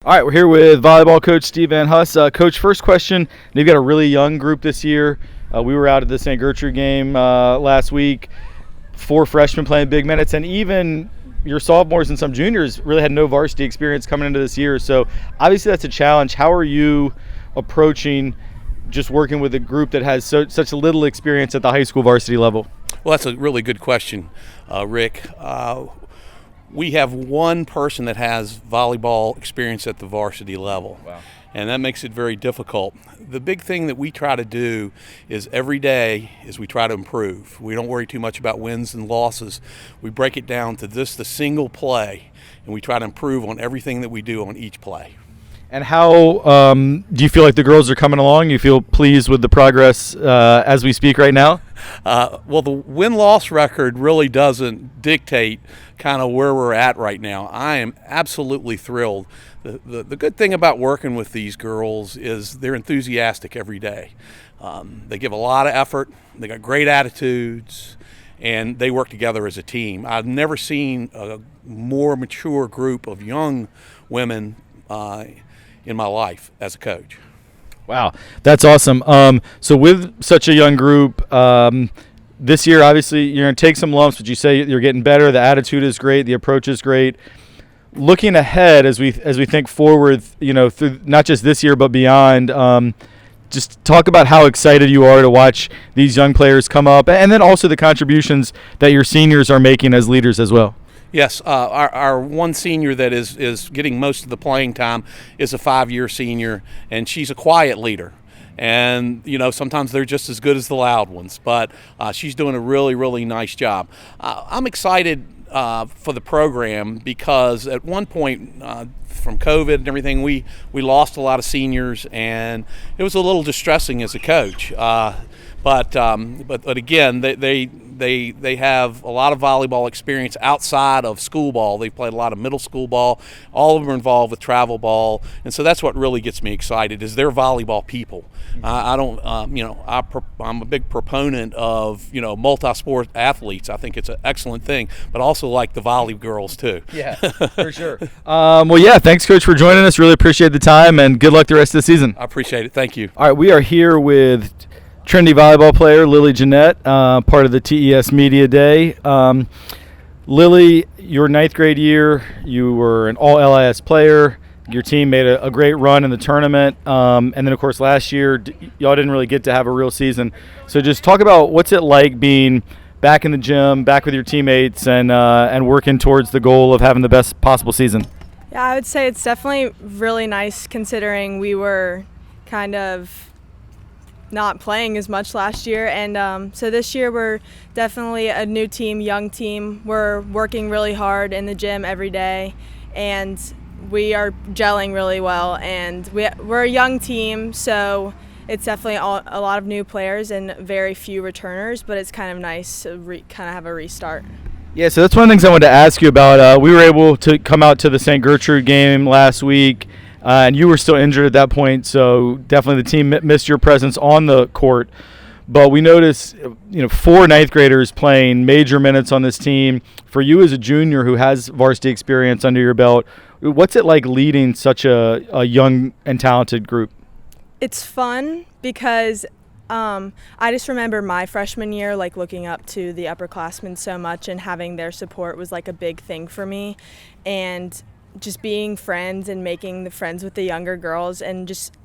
All right, we're here with volleyball coach Steve van Huss. Coach, first question. You've got a really young group this year. We were out at the St. Gertrude game last week. 4 freshmen playing big minutes, and even your sophomores and some juniors really had no varsity experience coming into this year. So obviously that's a challenge. How are you approaching just working with a group that has such little experience at the high school varsity level? Well, that's a really good question, Rick. We have one person that has volleyball experience at the varsity level. Wow. And that makes it very difficult. The big thing that we try to do is every day is we try to improve. We don't worry too much about wins and losses. We break it down to just the single play, and we try to improve on everything that we do on each play. And how do you feel like the girls are coming along? You feel pleased with the progress as we speak right now? Well, the win-loss record really doesn't dictate kind of where we're at right now. I am absolutely thrilled. The good thing about working with these girls is they're enthusiastic every day. They give a lot of effort. They got great attitudes, and they work together as a team. I've never seen a more mature group of young women in my life as a coach. Wow, that's awesome. So with such a young group, this year obviously you're going to take some lumps, but you say you're getting better. The attitude is great. The approach is great. Looking ahead as we think forward, through not just this year but beyond, just talk about how excited you are to watch these young players come up, and then also the contributions that your seniors are making as leaders as well. Yes, our one senior that is getting most of the playing time is a 5-year senior, and she's a quiet leader. And, sometimes they're just as good as the loud ones, but she's doing a really, really nice job. I'm excited for the program because at one point from COVID and everything, we lost a lot of seniors, and it was a little distressing as a coach. But again, they have a lot of volleyball experience outside of school ball. They've played a lot of middle school ball. All of them are involved with travel ball, and so that's what really gets me excited. Is they're volleyball people. I'm a big proponent of multi-sport athletes. I think it's an excellent thing, but also like the volley girls too. Yeah, for sure. Thanks, Coach, for joining us. Really appreciate the time, and good luck the rest of the season. I appreciate it. Thank you. All right, we are here with Trinity volleyball player Lily Jeanette, part of the TES Media Day. Lily, your 9th grade year, you were an all-LIS player. Your team made a great run in the tournament. And then, of course, last year, y'all didn't really get to have a real season. So just talk about what's it like being back in the gym, back with your teammates, and working towards the goal of having the best possible season. Yeah, I would say it's definitely really nice considering we were kind of not playing as much last year, and so this year we're definitely a new team, young team. We're working really hard in the gym every day, and we are gelling really well, and we're a young team, so it's definitely a lot of new players and very few returners, but it's kind of nice to kind of have a restart. Yeah, so that's one of the things I wanted to ask you about. We were able to come out to the St. Gertrude game last week, and you were still injured at that point, so definitely the team missed your presence on the court. But we noticed, 4 ninth graders playing major minutes on this team. For you as a junior who has varsity experience under your belt, what's it like leading such a young and talented group? It's fun because I just remember my freshman year, looking up to the upperclassmen so much, and having their support was a big thing for me. And just being friends and making the friends with the younger girls and just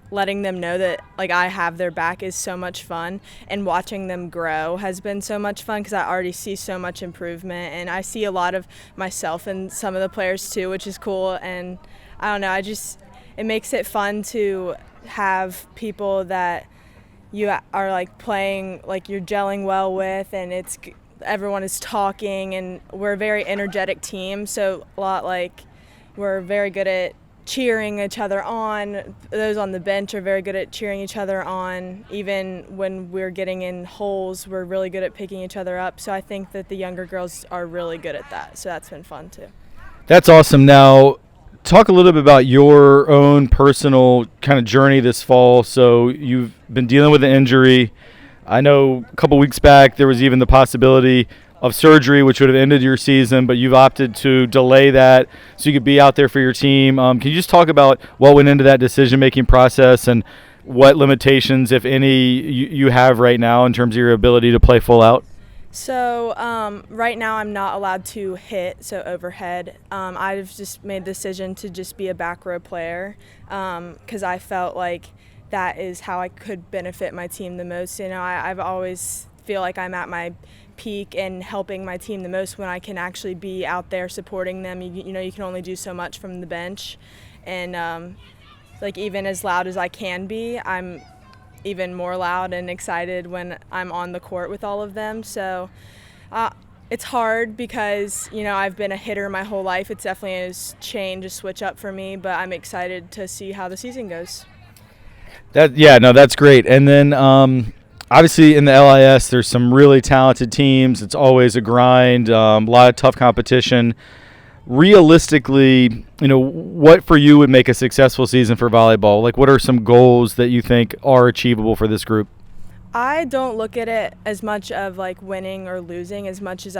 letting them know that I have their back is so much fun, and watching them grow has been so much fun because I already see so much improvement, and I see a lot of myself in some of the players too, which is cool. And I don't know, it makes it fun to have people that you are playing, you're gelling well with, and everyone is talking, and we're a very energetic team, so a lot we're very good at cheering each other on. Those on the bench are very good at cheering each other on. Even when we're getting in holes, we're really good at picking each other up. So I think that the younger girls are really good at that. So that's been fun too. That's awesome. Now, talk a little bit about your own personal kind of journey this fall. So you've been dealing with an injury. I know a couple weeks back there was even the possibility of surgery, which would have ended your season, but you've opted to delay that so you could be out there for your team. Can you just talk about what went into that decision-making process and what limitations, if any, you have right now in terms of your ability to play full out? So right now I'm not allowed to hit, so overhead. I've just made the decision to just be a back row player because I felt like that is how I could benefit my team the most. You know, I've always feel like I'm at my peak and helping my team the most when I can actually be out there supporting them. You know, you can only do so much from the bench, and like even as loud as I can be, I'm even more loud and excited when I'm on the court with all of them. So it's hard because, you know, I've been a hitter my whole life. It's definitely a switch up for me, but I'm excited to see how the season goes. That's great. And then obviously in the LIS, there's some really talented teams. It's always a grind, a lot of tough competition. Realistically, you know, what for you would make a successful season for volleyball? Like, what are some goals that you think are achievable for this group? I don't look at it as much of like winning or losing as much as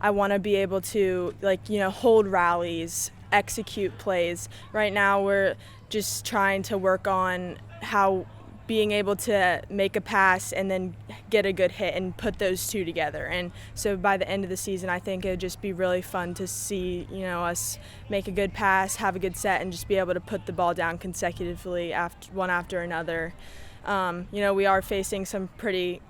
I want to be able to, like, you know, hold rallies, execute plays. Right now we're just trying to work on how being able to make a pass and then get a good hit and put those two together. And so by the end of the season, I think it would just be really fun to see, you know, us make a good pass, have a good set, and just be able to put the ball down consecutively one after another. You know, we are facing some pretty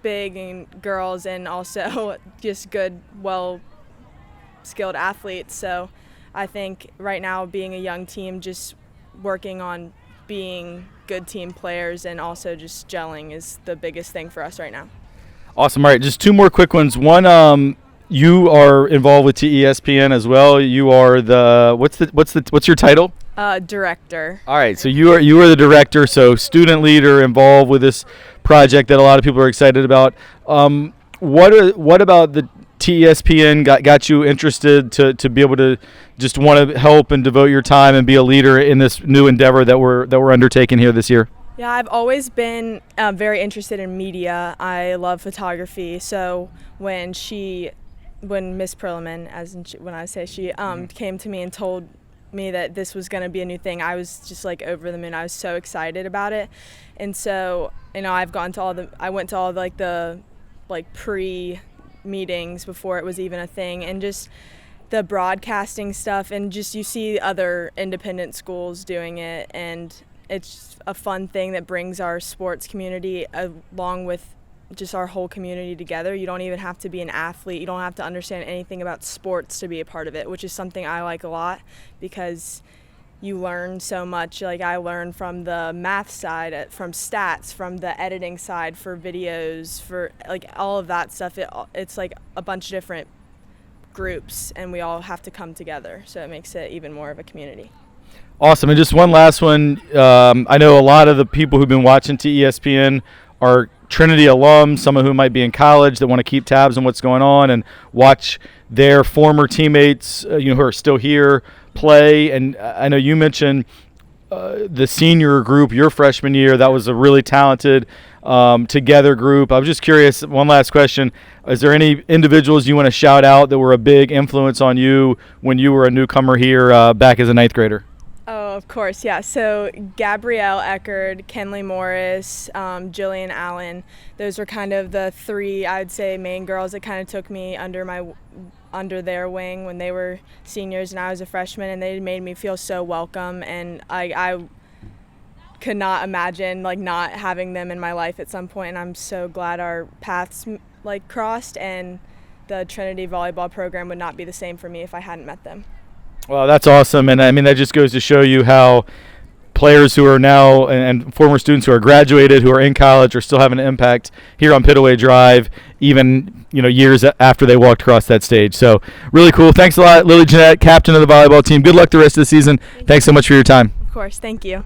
big girls and also just good, well-skilled athletes. So I think right now, being a young team, just working on being good team players and also just gelling is the biggest thing for us right now. Awesome. All right, just two more quick ones. One, you are involved with TESPN as well. You are the what's your title? Director. All right, so you are the director, so student leader involved with this project that a lot of people are excited about. What about the TESPN got you interested to be able to just want to help and devote your time and be a leader in this new endeavor that we're undertaking here this year? Yeah, I've always been very interested in media. I love photography. So when Miss Perlman, when I say she, came to me and told me that this was going to be a new thing, I was just like over the moon. I was so excited about it. And so, you know, I went to all the pre meetings before it was even a thing, and just the broadcasting stuff, and just you see other independent schools doing it, and it's a fun thing that brings our sports community along with just our whole community together. You don't even have to be an athlete. You don't have to understand anything about sports to be a part of it, which is something I like a lot because you learn so much. Like, I learn from the math side, from stats, from the editing side, for videos, for like all of that stuff. It's like a bunch of different groups, and we all have to come together, so it makes it even more of a community. Awesome. And just one last one. I know a lot of the people who've been watching TESPN are Trinity alums, some of whom might be in college, that want to keep tabs on what's going on and watch their former teammates, who are still here, play. And I know you mentioned the senior group, your freshman year. That was a really talented together group. I was just curious, one last question. Is there any individuals you want to shout out that were a big influence on you when you were a newcomer here back as a ninth grader? Oh, of course, yeah. So Gabrielle Eckerd, Kenley Morris, Jillian Allen, those were kind of the three, I'd say, main girls that kind of took me under their wing when they were seniors and I was a freshman, and they made me feel so welcome, and I could not imagine not having them in my life at some point, and I'm so glad our paths crossed, and the Trinity volleyball program would not be the same for me if I hadn't met them. Well, that's awesome, and I mean that just goes to show you how players who are now and former students who are graduated, who are in college, are still having an impact here on Pitaway Drive, even years after they walked across that stage. So really cool. Thanks a lot, Lily Jeanette, captain of the volleyball team. Good luck the rest of the season. Thanks so much for your time. Of course. Thank you.